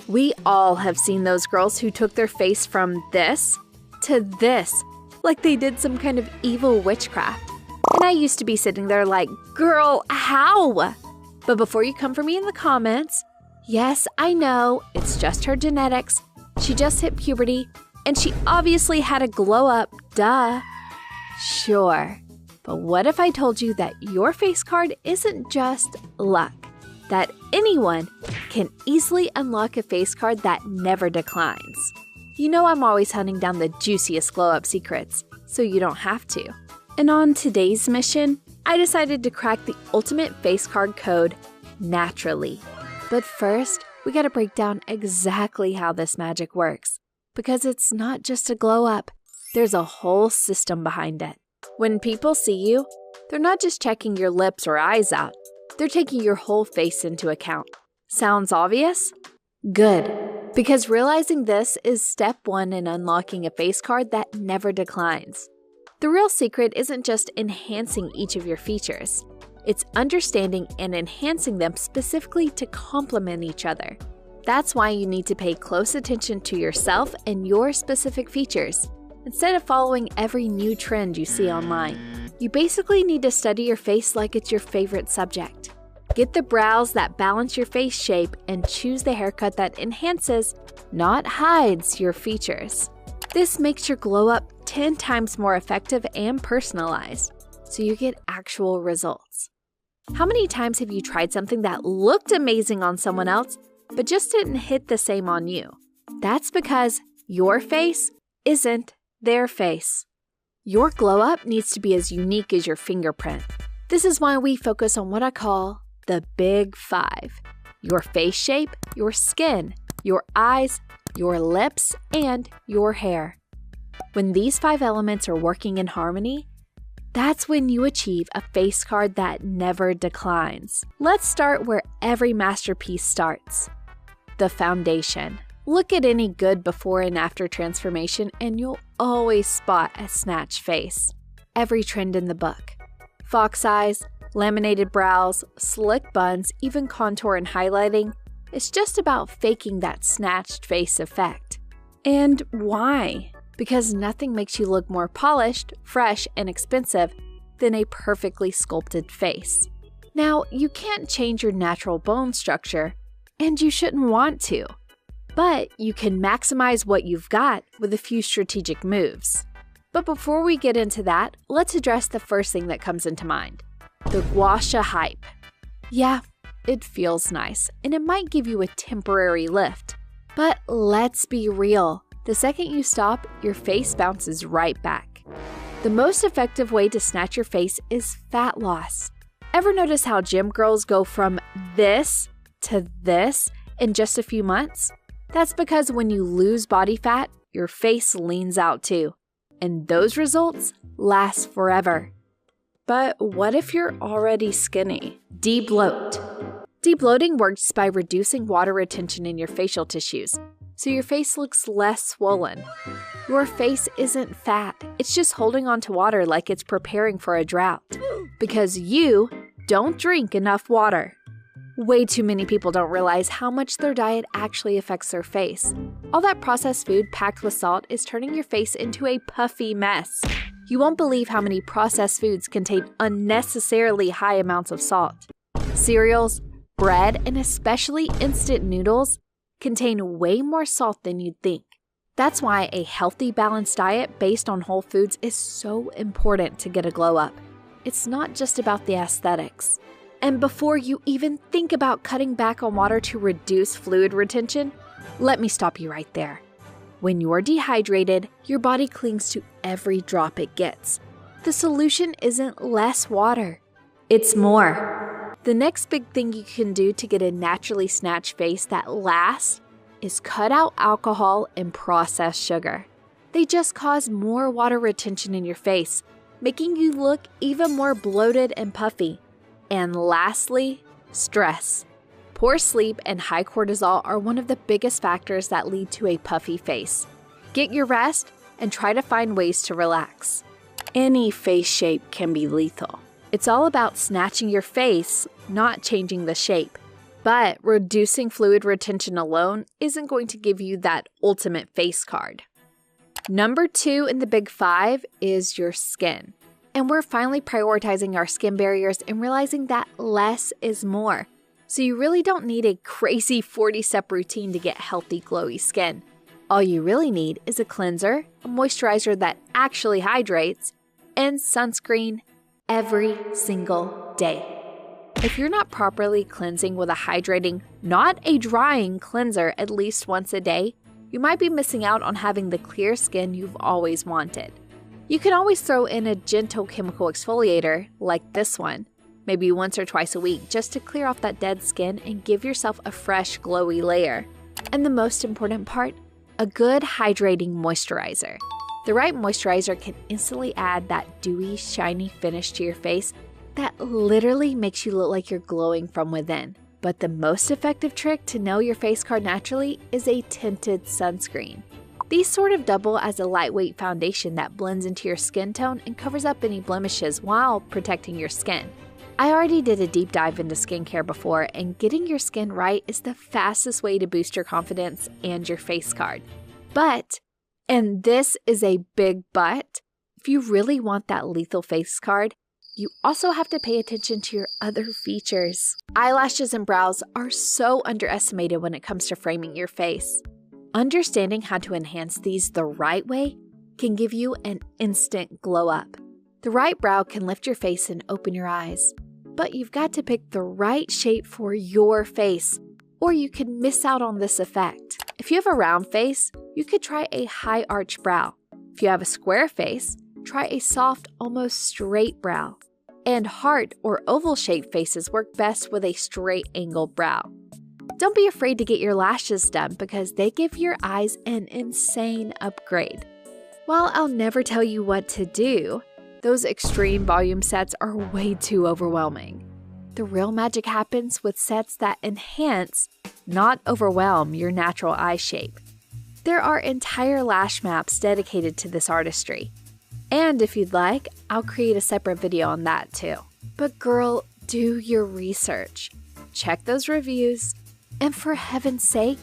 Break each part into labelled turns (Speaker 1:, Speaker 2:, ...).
Speaker 1: We all have seen those girls who took their face from this to this, like they did some kind of evil witchcraft. And I used to be sitting there like, girl, how? But before you come for me in the comments, yes, I know, it's just her genetics. She just hit puberty, and she obviously had a glow up, duh. Sure, but what if I told you that your face card isn't just luck? That anyone can easily unlock a face card that never declines. You know I'm always hunting down the juiciest glow-up secrets, so you don't have to. And on today's mission, I decided to crack the ultimate face card code naturally. But first, we gotta break down exactly how this magic works, because it's not just a glow-up, there's a whole system behind it. When people see you, they're not just checking your lips or eyes out. They're taking your whole face into account. Sounds obvious? Good, because realizing this is step one in unlocking a face card that never declines. The real secret isn't just enhancing each of your features. It's understanding and enhancing them specifically to complement each other. That's why you need to pay close attention to yourself and your specific features, instead of following every new trend you see online. You basically need to study your face like it's your favorite subject. Get the brows that balance your face shape and choose the haircut that enhances, not hides, your features. This makes your glow up 10 times more effective and personalized, so you get actual results. How many times have you tried something that looked amazing on someone else, but just didn't hit the same on you? That's because your face isn't their face. Your glow up needs to be as unique as your fingerprint. This is why we focus on what I call the Big Five: your face shape, your skin, your eyes, your lips, and your hair. When these 5 elements are working in harmony, that's when you achieve a face card that never declines. Let's start where every masterpiece starts: the foundation. Look at any good before and after transformation and you'll always spot a snatched face. Every trend in the book. Fox eyes, laminated brows, slick buns, even contour and highlighting. It's just about faking that snatched face effect. And why? Because nothing makes you look more polished, fresh, and expensive than a perfectly sculpted face. Now, you can't change your natural bone structure, and you shouldn't want to. But you can maximize what you've got with a few strategic moves. But before we get into that, let's address the first thing that comes into mind: the gua sha hype. Yeah, it feels nice, and it might give you a temporary lift. But let's be real. The second you stop, your face bounces right back. The most effective way to snatch your face is fat loss. Ever notice how gym girls go from this to this in just a few months? That's because when you lose body fat, your face leans out too. And those results last forever. But what if you're already skinny? Debloat. Debloating works by reducing water retention in your facial tissues, so your face looks less swollen. Your face isn't fat, it's just holding on to water like it's preparing for a drought. Because you don't drink enough water. Way too many people don't realize how much their diet actually affects their face. All that processed food packed with salt is turning your face into a puffy mess. You won't believe how many processed foods contain unnecessarily high amounts of salt. Cereals, bread, and especially instant noodles contain way more salt than you'd think. That's why a healthy, balanced diet based on whole foods is so important to get a glow up. It's not just about the aesthetics. And before you even think about cutting back on water to reduce fluid retention, let me stop you right there. When you're dehydrated, your body clings to every drop it gets. The solution isn't less water, it's more. The next big thing you can do to get a naturally snatched face that lasts is cut out alcohol and processed sugar. They just cause more water retention in your face, making you look even more bloated and puffy. And lastly, stress. Poor sleep and high cortisol are one of the biggest factors that lead to a puffy face. Get your rest and try to find ways to relax. Any face shape can be lethal. It's all about snatching your face, not changing the shape. But reducing fluid retention alone isn't going to give you that ultimate face card. Number 2 in the big 5 is your skin. And we're finally prioritizing our skin barriers and realizing that less is more. So you really don't need a crazy 40-step routine to get healthy, glowy skin. All you really need is a cleanser, a moisturizer that actually hydrates, and sunscreen every single day. If you're not properly cleansing with a hydrating, not a drying cleanser at least once a day, you might be missing out on having the clear skin you've always wanted. You can always throw in a gentle chemical exfoliator, like this one, maybe once or twice a week, just to clear off that dead skin and give yourself a fresh, glowy layer. And the most important part, a good hydrating moisturizer. The right moisturizer can instantly add that dewy, shiny finish to your face that literally makes you look like you're glowing from within. But the most effective trick to know your face card naturally is a tinted sunscreen. These sort of double as a lightweight foundation that blends into your skin tone and covers up any blemishes while protecting your skin. I already did a deep dive into skincare before, and getting your skin right is the fastest way to boost your confidence and your face card. But, and this is a big but, if you really want that lethal face card, you also have to pay attention to your other features. Eyelashes and brows are so underestimated when it comes to framing your face. Understanding how to enhance these the right way can give you an instant glow up. The right brow can lift your face and open your eyes, but you've got to pick the right shape for your face, or you could miss out on this effect. If you have a round face, you could try a high arch brow. If you have a square face, try a soft, almost straight brow. And heart or oval shaped faces work best with a straight angled brow. Don't be afraid to get your lashes done because they give your eyes an insane upgrade. While I'll never tell you what to do, those extreme volume sets are way too overwhelming. The real magic happens with sets that enhance, not overwhelm, your natural eye shape. There are entire lash maps dedicated to this artistry. And if you'd like, I'll create a separate video on that too. But girl, do your research. Check those reviews. And for heaven's sake,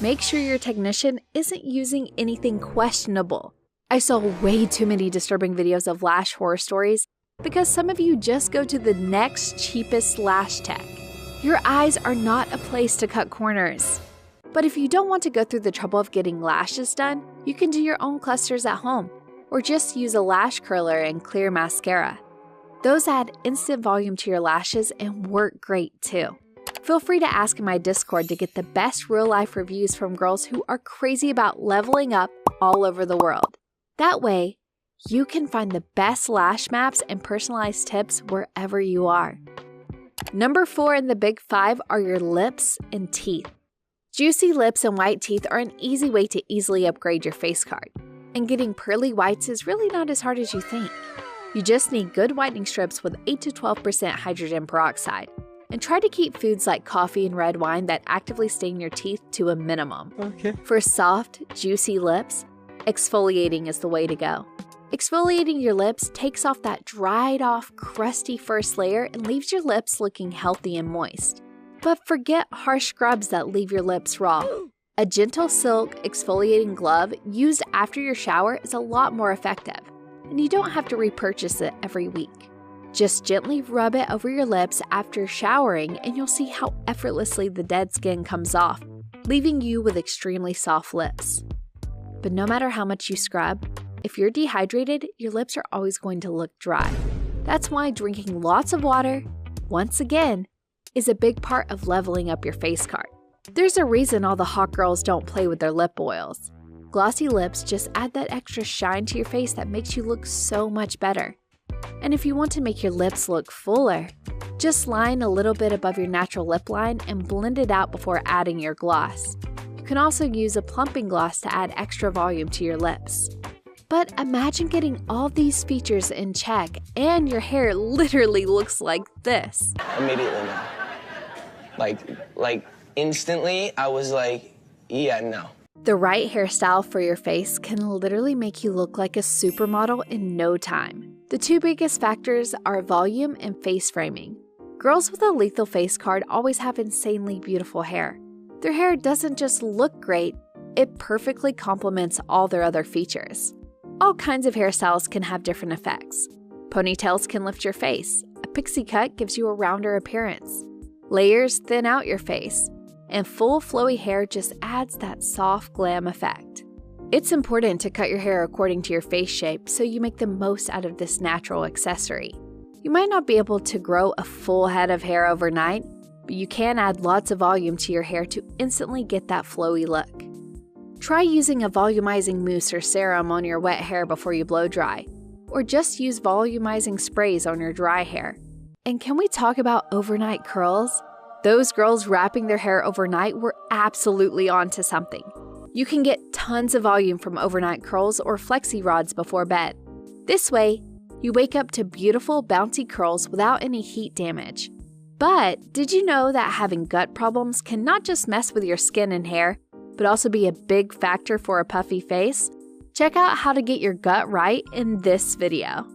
Speaker 1: make sure your technician isn't using anything questionable. I saw way too many disturbing videos of lash horror stories because some of you just go to the next cheapest lash tech. Your eyes are not a place to cut corners. But if you don't want to go through the trouble of getting lashes done, you can do your own clusters at home, or just use a lash curler and clear mascara. Those add instant volume to your lashes and work great too. Feel free to ask in my Discord to get the best real-life reviews from girls who are crazy about leveling up all over the world. That way, you can find the best lash maps and personalized tips wherever you are. Number 4 in the big 5 are your lips and teeth. Juicy lips and white teeth are an easy way to easily upgrade your face card. And getting pearly whites is really not as hard as you think. You just need good whitening strips with 8 to 12% hydrogen peroxide. And try to keep foods like coffee and red wine that actively stain your teeth to a minimum.
Speaker 2: Okay.
Speaker 1: For soft, juicy lips, exfoliating is the way to go. Exfoliating your lips takes off that dried off, crusty first layer and leaves your lips looking healthy and moist. But forget harsh scrubs that leave your lips raw. A gentle silk exfoliating glove used after your shower is a lot more effective, and you don't have to repurchase it every week. Just gently rub it over your lips after showering and you'll see how effortlessly the dead skin comes off, leaving you with extremely soft lips. But no matter how much you scrub, if you're dehydrated, your lips are always going to look dry. That's why drinking lots of water, once again, is a big part of leveling up your face card. There's a reason all the hot girls don't play with their lip oils. Glossy lips just add that extra shine to your face that makes you look so much better. And if you want to make your lips look fuller, just line a little bit above your natural lip line and blend it out before adding your gloss. You can also use a plumping gloss to add extra volume to your lips. But imagine getting all these features in check and your hair literally looks like this.
Speaker 2: Immediately no. Like instantly, I was like, yeah, no.
Speaker 1: The right hairstyle for your face can literally make you look like a supermodel in no time. The two biggest factors are volume and face framing. Girls with a lethal face card always have insanely beautiful hair. Their hair doesn't just look great, it perfectly complements all their other features. All kinds of hairstyles can have different effects. Ponytails can lift your face. A pixie cut gives you a rounder appearance. Layers thin out your face. And full flowy hair just adds that soft glam effect. It's important to cut your hair according to your face shape so you make the most out of this natural accessory. You might not be able to grow a full head of hair overnight, but you can add lots of volume to your hair to instantly get that flowy look. Try using a volumizing mousse or serum on your wet hair before you blow dry, or just use volumizing sprays on your dry hair. And can we talk about overnight curls? Those girls wrapping their hair overnight were absolutely onto something. You can get tons of volume from overnight curls or flexi rods before bed. This way, you wake up to beautiful, bouncy curls without any heat damage. But did you know that having gut problems can not just mess with your skin and hair, but also be a big factor for a puffy face? Check out how to get your gut right in this video.